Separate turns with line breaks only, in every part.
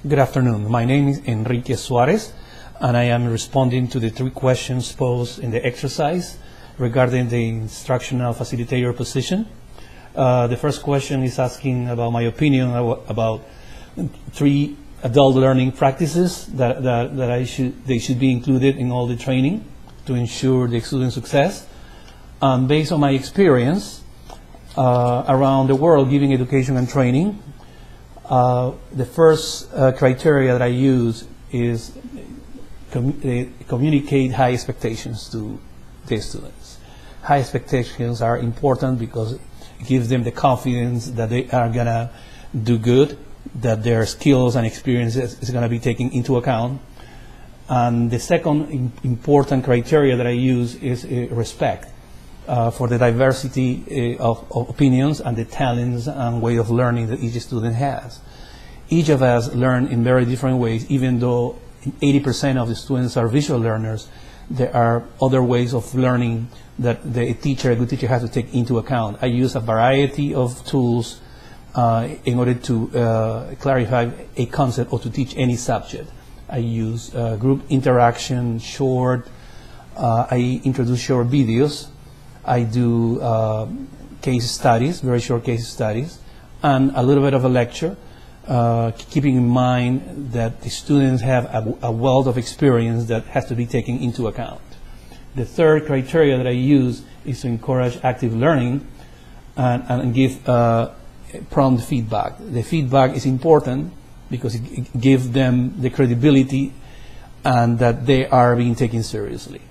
Good afternoon. My name is Enrique Suarez, and I am responding to the 3 questions posed in the exercise regarding the instructional facilitator position. The first question is asking about my opinion about 3 adult learning practices that they should be included in all the training to ensure the student success. Based on my experience around the world giving education and training, the first criteria that I use is communicate high expectations to the students. High expectations are important because it gives them the confidence that they are going to do good, that their skills and experiences is going to be taken into account. And the second important criteria that I use is respect for the diversity of opinions and the talents and way of learning that each student has. Each of us learn in very different ways. Even though 80% of the students are visual learners, there are other ways of learning that a good teacher has to take into account. I use a variety of tools in order to clarify a concept or to teach any subject. I use group interaction, I introduce short videos. I do case studies, very short case studies, and a little bit of a lecture, keeping in mind that the students have a wealth of experience that has to be taken into account. The third criteria that I use is to encourage active learning and give prompt feedback. The feedback is important because it gives them the credibility and that they are being taken seriously.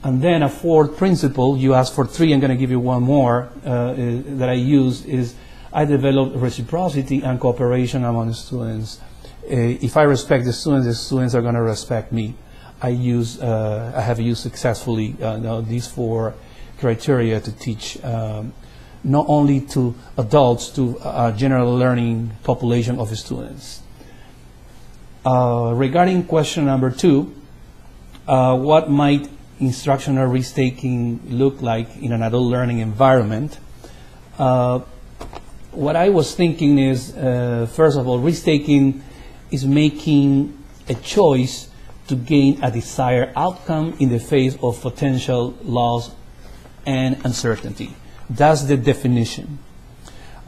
And then a fourth principle, you asked for 3, I'm going to give you one more that I use, is I develop reciprocity and cooperation among the students. If I respect the students are going to respect me. I have used successfully these 4 criteria to teach not only to adults, to a general learning population of students. Regarding question number 2, what might instructional risk-taking look like in an adult learning environment? What I was thinking is, first of all, risk-taking is making a choice to gain a desired outcome in the face of potential loss and uncertainty. That's the definition.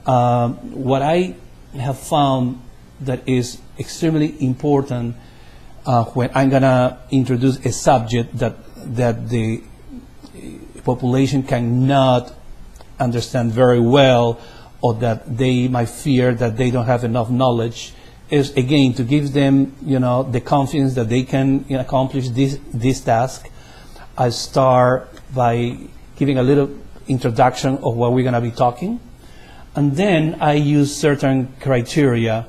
What I have found that is extremely important when I'm going to introduce a subject that the population cannot understand very well, or that they might fear that they don't have enough knowledge, is again to give them the confidence that they can accomplish this task. I start by giving a little introduction of what we're going to be talking, and then I use certain criteria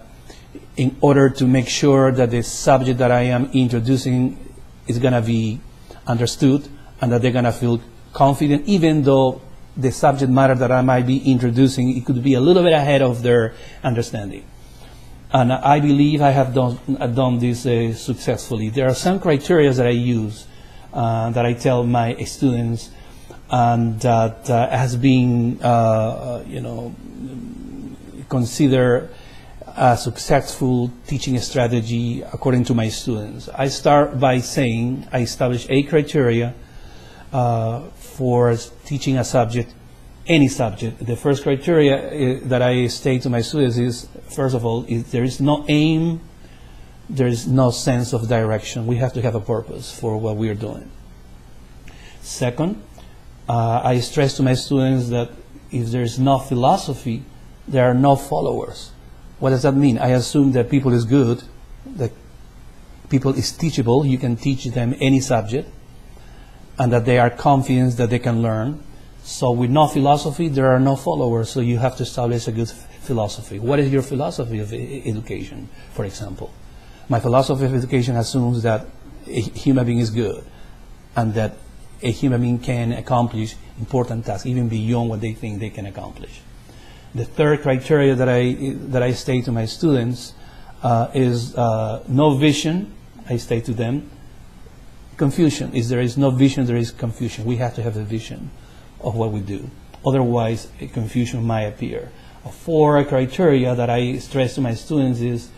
in order to make sure that the subject that I am introducing is going to be understood and that they're going to feel confident, even though the subject matter that I might be introducing, it could be a little bit ahead of their understanding. And I believe I have done this successfully. There are some criteria that I use that I tell my students, and that has been considered a successful teaching strategy according to my students. I start by saying I establish 8 criteria for teaching a subject, any subject. The first criteria that I state to my students is, first of all, there is no aim, there is no sense of direction. We have to have a purpose for what we are doing. Second, I stress to my students that if there is no philosophy, there are no followers. What does that mean? I assume that people is good, that people is teachable, you can teach them any subject, and that they are confident that they can learn. So with no philosophy, there are no followers, so you have to establish a good philosophy. What is your philosophy of education, for example? My philosophy of education assumes that a human being is good, and that a human being can accomplish important tasks, even beyond what they think they can accomplish. The third criteria that I state to my students is no vision. I state to them, confusion. If there is no vision, there is confusion. We have to have a vision of what we do. Otherwise, a confusion might appear. A fourth criteria that I stress to my students is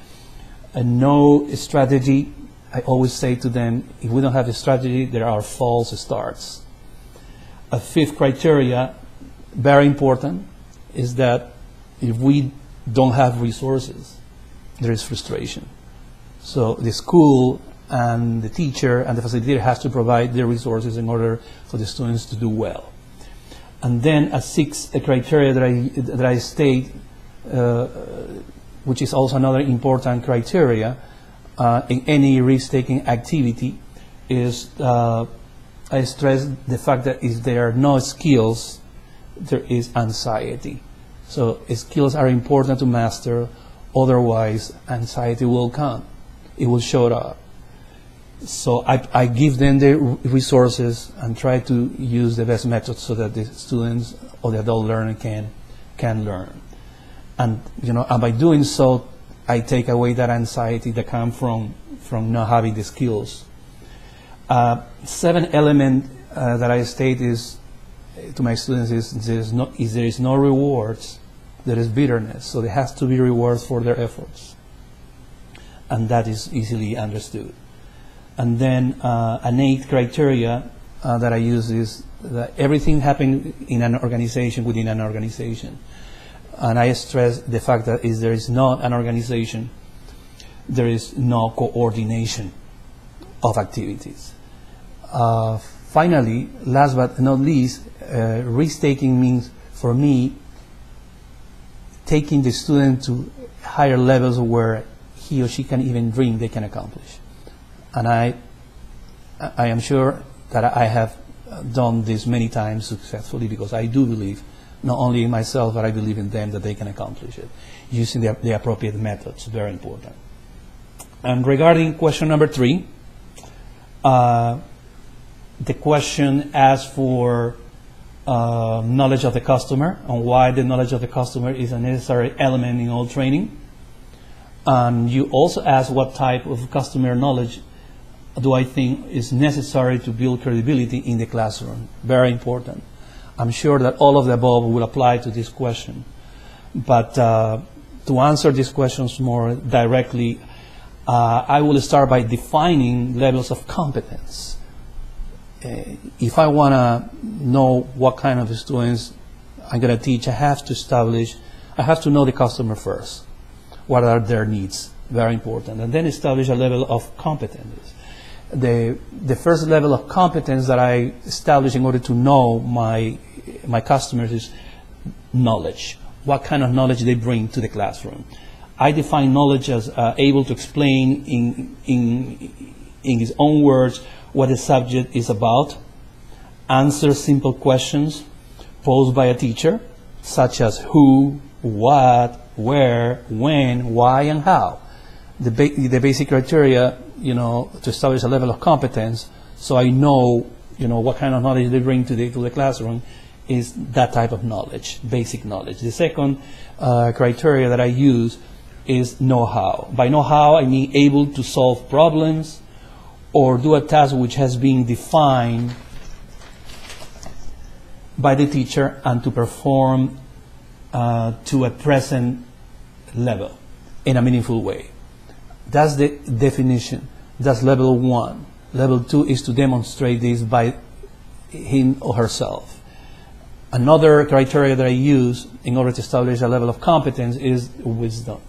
no strategy. I always say to them, if we don't have a strategy, there are false starts. A fifth criteria, very important, is that if we don't have resources, there is frustration. So the school and the teacher and the facilitator has to provide the resources in order for the students to do well. And then a sixth criteria that I state, which is also another important criteria in any risk-taking activity, is I stress the fact that if there are no skills, there is anxiety. So skills are important to master, otherwise anxiety will come. It will show up. So I give them the resources and try to use the best methods so that the students or the adult learner can learn. And and by doing so, I take away that anxiety that comes from not having the skills. Seventh element that I state is to my students is there is no rewards, there is bitterness. So there has to be rewards for their efforts, and that is easily understood. And then an eighth criteria that I use is that everything happens in an organization, within an organization. And I stress the fact that if there is not an organization, there is no coordination of activities. Finally, last but not least, risk-taking means, for me, taking the student to higher levels where he or she can even dream they can accomplish. And I am sure that I have done this many times successfully, because I do believe, not only in myself, but I believe in them that they can accomplish it using the appropriate methods. Very important. And regarding question number 3, the question asks for knowledge of the customer and why the knowledge of the customer is a necessary element in all training. And you also ask what type of customer knowledge do I think is necessary to build credibility in the classroom. Very important. I'm sure that all of the above will apply to this question. But to answer these questions more directly, I will start by defining levels of competence. If I want to know what kind of students I'm going to teach, I have to know the customer first. What are their needs? Very important. And then establish a level of competence. The first level of competence that I establish in order to know my customers is knowledge. What kind of knowledge they bring to the classroom. I define knowledge as able to explain in his own words what the subject is about, answer simple questions posed by a teacher, such as who, what, where, when, why, and how. The basic criteria, to establish a level of competence, so I know, what kind of knowledge they bring to the classroom, is that type of knowledge, basic knowledge. The second criteria that I use is know-how. By know-how, I mean able to solve problems or do a task which has been defined by the teacher and to perform to a present level in a meaningful way. That's the definition. That's level 1. Level 2 is to demonstrate this by him or herself. Another criteria that I use in order to establish a level of competence is wisdom.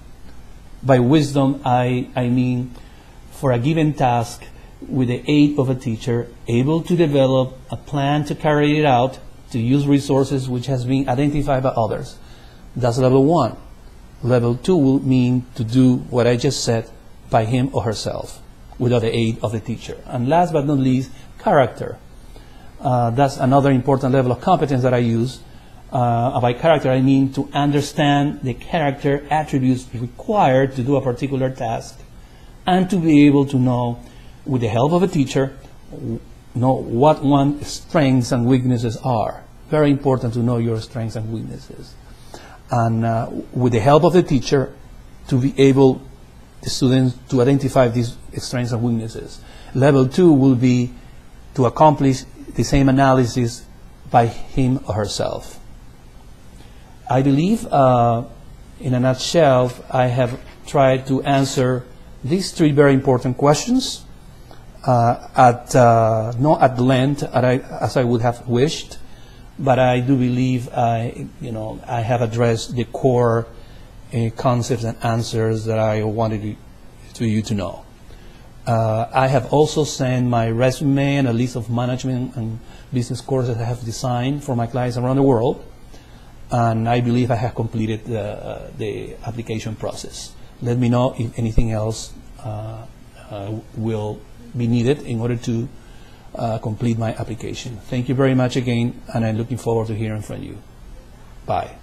By wisdom, I mean for a given task, with the aid of a teacher, able to develop a plan to carry it out, to use resources which has been identified by others. That's level 1. Level 2 will mean to do what I just said by him or herself, without the aid of the teacher. And last but not least, character. That's another important level of competence that I use. By character, I mean to understand the character attributes required to do a particular task, and to be able to know, with the help of a teacher, know what one's strengths and weaknesses are. Very important to know your strengths and weaknesses. And with the help of the teacher, to be able, the students, to identify these strengths and weaknesses. Level 2 will be to accomplish the same analysis by him or herself. I believe, in a nutshell, I have tried to answer these three very important questions not at the length as I would have wished, but I do believe I have addressed the core concepts and answers that I wanted you to know. I have also sent my resume and a list of management and business courses I have designed for my clients around the world, and I believe I have completed the application process. Let me know if anything else will be needed in order to complete my application. Thank you very much again, and I'm looking forward to hearing from you. Bye.